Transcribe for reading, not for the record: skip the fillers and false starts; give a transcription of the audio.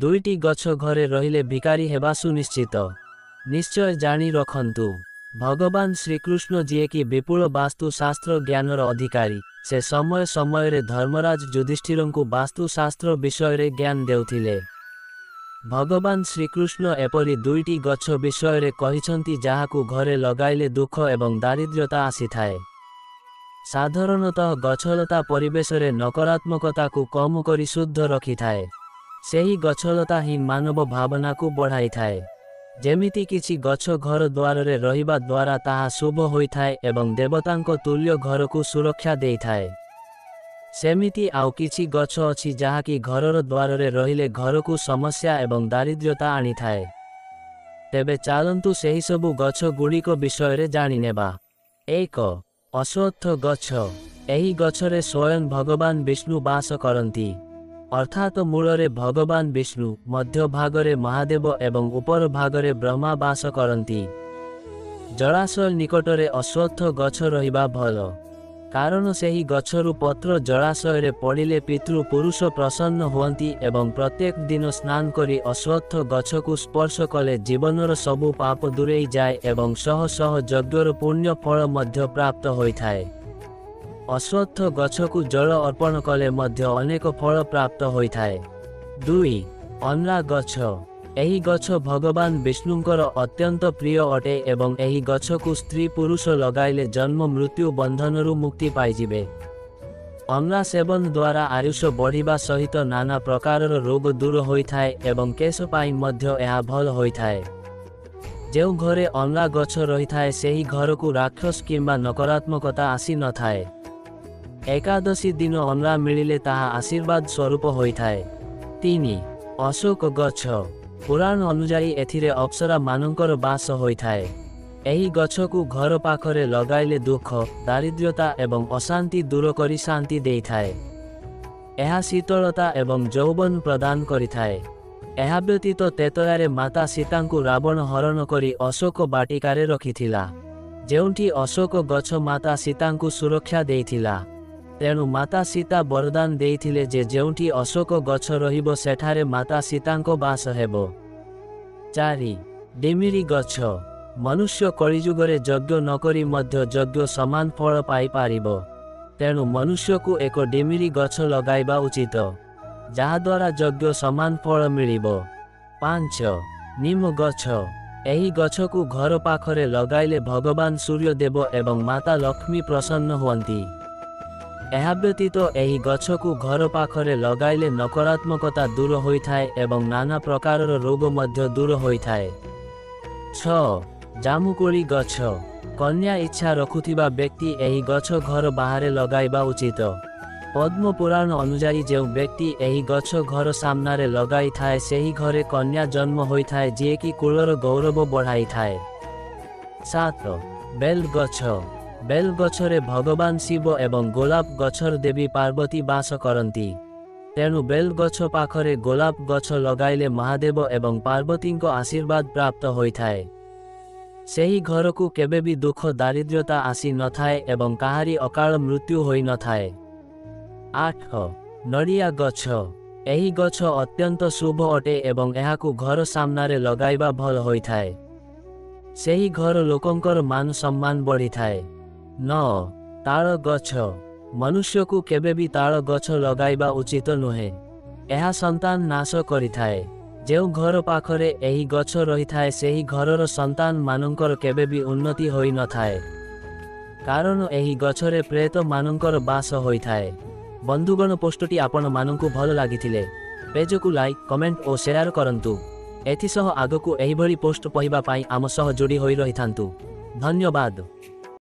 ଦୁଇଟି ଗଛ ଘରେ ରହିଲେ ଭିକାରୀ ହେବା ସୁନିଶ୍ଚିତ। ନିଶ୍ଚୟ ଜାଣି ରଖନ୍ତୁ, ଭଗବାନ ଶ୍ରୀକୃଷ୍ଣ ଯିଏକି ବିପୁଳ ବାସ୍ତୁଶାସ୍ତ୍ର ଜ୍ଞାନର ଅଧିକାରୀ, ସେ ସମୟ ସମୟରେ ଧର୍ମରାଜ ଯୁଧିଷ୍ଠିରଙ୍କୁ ବାସ୍ତୁଶାସ୍ତ୍ର ବିଷୟରେ ଜ୍ଞାନ ଦେଉଥିଲେ। ଭଗବାନ ଶ୍ରୀକୃଷ୍ଣ ଏପରି ଦୁଇଟି ଗଛ ବିଷୟରେ କହିଛନ୍ତି ଯାହାକୁ ଘରେ ଲଗାଇଲେ ଦୁଃଖ ଏବଂ ଦାରିଦ୍ର୍ୟତା ଆସିଥାଏ। ସାଧାରଣତଃ ଗଛଲତା ପରିବେଶରେ ନକାରାତ୍ମକତାକୁ କମ୍ କରି ଶୁଦ୍ଧ ରଖିଥାଏ। ସେହି ଗଛଲତା ହିଁ ମାନବ ଭାବନାକୁ ବଢ଼ାଇଥାଏ। ଯେମିତି କିଛି ଗଛ ଘର ଦ୍ୱାରରେ ରହିବା ଦ୍ୱାରା ତାହା ଶୁଭ ହୋଇଥାଏ ଏବଂ ଦେବତାଙ୍କ ତୁଲ୍ୟ ଘରକୁ ସୁରକ୍ଷା ଦେଇଥାଏ, ସେମିତି ଆଉ କିଛି ଗଛ ଅଛି ଯାହାକି ଘରର ଦ୍ୱାରରେ ରହିଲେ ଘରକୁ ସମସ୍ୟା ଏବଂ ଦାରିଦ୍ର୍ୟତା ଆଣିଥାଏ। ତେବେ ଚାଲନ୍ତୁ ସେହିସବୁ ଗଛ ଗୁଡ଼ିକ ବିଷୟରେ ଜାଣିନେବା। 1. ଅଶ୍ୱତ୍ଥ ଗଛ। ଏହି ଗଛରେ ସ୍ୱୟଂ ଭଗବାନ ବିଷ୍ଣୁ ବାସ କରନ୍ତି, ଅର୍ଥାତ୍ ମୂଳରେ ଭଗବାନ ବିଷ୍ଣୁ, ମଧ୍ୟଭାଗରେ ମହାଦେବ ଏବଂ ଉପର ଭାଗରେ ବ୍ରହ୍ମା ବାସ କରନ୍ତି। ଜଳାଶୟ ନିକଟରେ ଅଶ୍ୱତ୍ଥ ଗଛ ରହିବା ଭଲ, କାରଣ ସେହି ଗଛରୁ ପତ୍ର ଜଳାଶୟରେ ପଡ଼ିଲେ ପିତୃପୁରୁଷ ପ୍ରସନ୍ନ ହୁଅନ୍ତି ଏବଂ ପ୍ରତ୍ୟେକ ଦିନ ସ୍ନାନ କରି ଅଶ୍ୱତ୍ଥ ଗଛକୁ ସ୍ପର୍ଶ କଲେ ଜୀବନର ସବୁ ପାପ ଦୂରେଇ ଯାଏ ଏବଂ ଶହ ଶହ ଯଜ୍ଞର ପୁଣ୍ୟ ଫଳ ମଧ୍ୟ ପ୍ରାପ୍ତ ହୋଇଥାଏ। ଅଶ୍ୱତ୍ଥ ଗଛକୁ ଜଳ ଅର୍ପଣ କଲେ ମଧ୍ୟ ଅନେକ ଫଳ ପ୍ରାପ୍ତ ହୋଇଥାଏ। 2. ଅଁଳା ଗଛ। ଏହି ଗଛ ଭଗବାନ ବିଷ୍ଣୁଙ୍କର ଅତ୍ୟନ୍ତ ପ୍ରିୟ ଅଟେ ଏବଂ ଏହି ଗଛକୁ ସ୍ତ୍ରୀ ପୁରୁଷ ଲଗାଇଲେ ଜନ୍ମ ମୃତ୍ୟୁ ବନ୍ଧନରୁ ମୁକ୍ତି ପାଇଯିବେ। ଅଁଳା ସେବନ ଦ୍ୱାରା ଆୟୁଷ ବଢ଼ିବା ସହିତ ନାନା ପ୍ରକାରର ରୋଗ ଦୂର ହୋଇଥାଏ ଏବଂ କେଶ ପାଇଁ ମଧ୍ୟ ଏହା ଭଲ ହୋଇଥାଏ। ଯେଉଁ ଘରେ ଅଁଳା ଗଛ ରହିଥାଏ ସେହି ଘରକୁ ରାକ୍ଷସ କିମ୍ବା ନକାରାତ୍ମକତା ଆସିନଥାଏ। ଏକାଦଶୀ ଦିନ ଅଁଳା ମିଳିଲେ ତାହା ଆଶୀର୍ବାଦ ସ୍ୱରୂପ ହୋଇଥାଏ। 3. ଅଶୋକ ଗଛ। ପୁରାଣ ଅନୁଯାୟୀ ଏଥିରେ ଅପ୍ସରା ମାନଙ୍କର ବାସ ହୋଇଥାଏ। ଏହି ଗଛକୁ ଘର ପାଖରେ ଲଗାଇଲେ ଦୁଃଖ, ଦାରିଦ୍ର୍ୟତା ଏବଂ ଅଶାନ୍ତି ଦୂର କରି ଶାନ୍ତି ଦେଇଥାଏ। ଏହା ଶୀତଳତା ଏବଂ ଯୌବନ ପ୍ରଦାନ କରିଥାଏ। ଏହା ବ୍ୟତୀତ ତେତୟାରେ ମାତା ସୀତାଙ୍କୁ ରାବଣ ହରଣ କରି ଅଶୋକ ବାଟିକାରେ ରଖିଥିଲା, ଯେଉଁଠି ଅଶୋକ ଗଛ ମାତା ସୀତାଙ୍କୁ ସୁରକ୍ଷା ଦେଇଥିଲା। ତେଣୁ ମାତା ସୀତା ବରଦାନ ଦେଇଥିଲେ ଯେ ଯେଉଁଠି ଅଶୋକ ଗଛ ରହିବ ସେଠାରେ ମାତା ସୀତାଙ୍କ ବାସ ହେବ। 4. ଡିମିରି ଗଛ। ମନୁଷ୍ୟ କଳିଯୁଗରେ ଯଜ୍ଞ ନକରି ମଧ୍ୟ ଯଜ୍ଞ ସମାନ ଫଳ ପାଇପାରିବ। ତେଣୁ ମନୁଷ୍ୟକୁ ଏକ ଡିମିରି ଗଛ ଲଗାଇବା ଉଚିତ, ଯାହାଦ୍ୱାରା ଯଜ୍ଞ ସମାନ ଫଳ ମିଳିବ। 5. ନିମ ଗଛ। ଏହି ଗଛକୁ ଘର ପାଖରେ ଲଗାଇଲେ ଭଗବାନ ସୂର୍ଯ୍ୟଦେବ ଏବଂ ମାତା ଲକ୍ଷ୍ମୀ ପ୍ରସନ୍ନ ହୁଅନ୍ତି। ଏହା ବ୍ୟତୀତ ଏହି ଗଛକୁ ଘର ପାଖରେ ଲଗାଇଲେ ନକାରାତ୍ମକତା ଦୂର ହୋଇଥାଏ ଏବଂ ନାନା ପ୍ରକାରର ରୋଗ ମଧ୍ୟ ଦୂର ହୋଇଥାଏ। 6. ଜାମୁକୋଳି ଗଛ। କନ୍ୟା ଇଚ୍ଛା ରଖୁଥିବା ବ୍ୟକ୍ତି ଏହି ଗଛ ଘର ବାହାରେ ଲଗାଇବା ଉଚିତ। ପଦ୍ମ ପୁରାଣ ଅନୁଯାୟୀ ଯେଉଁ ବ୍ୟକ୍ତି ଏହି ଗଛ ଘର ସାମ୍ନାରେ ଲଗାଇଥାଏ ସେହି ଘରେ କନ୍ୟା ଜନ୍ମ ହୋଇଥାଏ ଯିଏକି କୁଳର ଗୌରବ ବଢ଼ାଇଥାଏ। 7. ବେଲ ଗଛ। ବେଲ ଗଛରେ ଭଗବାନ ଶିବ ଏବଂ ଗୋଲାପ ଗଛର ଦେବୀ ପାର୍ବତୀ ବାସ କରନ୍ତି। ତେଣୁ ବେଲ ଗଛ ପାଖରେ ଗୋଲାପ ଗଛ ଲଗାଇଲେ ମହାଦେବ ଏବଂ ପାର୍ବତୀଙ୍କ ଆଶୀର୍ବାଦ ପ୍ରାପ୍ତ ହୋଇଥାଏ। ସେହି ଘରକୁ କେବେ ବି ଦୁଃଖ ଦାରିଦ୍ର୍ୟତା ଆସି ନଥାଏ ଏବଂ କାହାରି ଅକାଳ ମୃତ୍ୟୁ ହୋଇନଥାଏ। 8. ନଡ଼ିଆ ଗଛ। ଏହି ଗଛ ଅତ୍ୟନ୍ତ ଶୁଭ ଅଟେ ଏବଂ ଏହାକୁ ଘର ସାମ୍ନାରେ ଲଗାଇବା ଭଲ ହୋଇଥାଏ। ସେହି ଘର ଲୋକଙ୍କର ମାନ ସମ୍ମାନ ବଢ଼ିଥାଏ। 9. ତାଳ ଗଛ। ମନୁଷ୍ୟକୁ କେବେ ବି ତାଳ ଗଛ ଲଗାଇବା ଉଚିତ ନୁହେଁ। ଏହା ସନ୍ତାନ ନାଶ କରିଥାଏ। ଯେଉଁ ଘର ପାଖରେ ଏହି ଗଛ ରହିଥାଏ ସେହି ଘରର ସନ୍ତାନ ମାନଙ୍କର କେବେ ବି ଉନ୍ନତି ହୋଇନଥାଏ, କାରଣ ଏହି ଗଛରେ ପ୍ରେତ ମାନଙ୍କର ବାସ ହୋଇଥାଏ। ବନ୍ଧୁଗଣ, ପୋଷ୍ଟଟି ଆପଣମାନଙ୍କୁ ଭଲ ଲାଗିଥିଲେ ପେଜକୁ ଲାଇକ୍, କମେଣ୍ଟ ଓ ସେୟାର କରନ୍ତୁ। ଏଥିସହ ଆଗକୁ ଏହିଭଳି ପୋଷ୍ଟ ପଢ଼ିବା ପାଇଁ ଆମ ସହ ଯୋଡ଼ି ହୋଇ ରହିଥାନ୍ତୁ। ଧନ୍ୟବାଦ।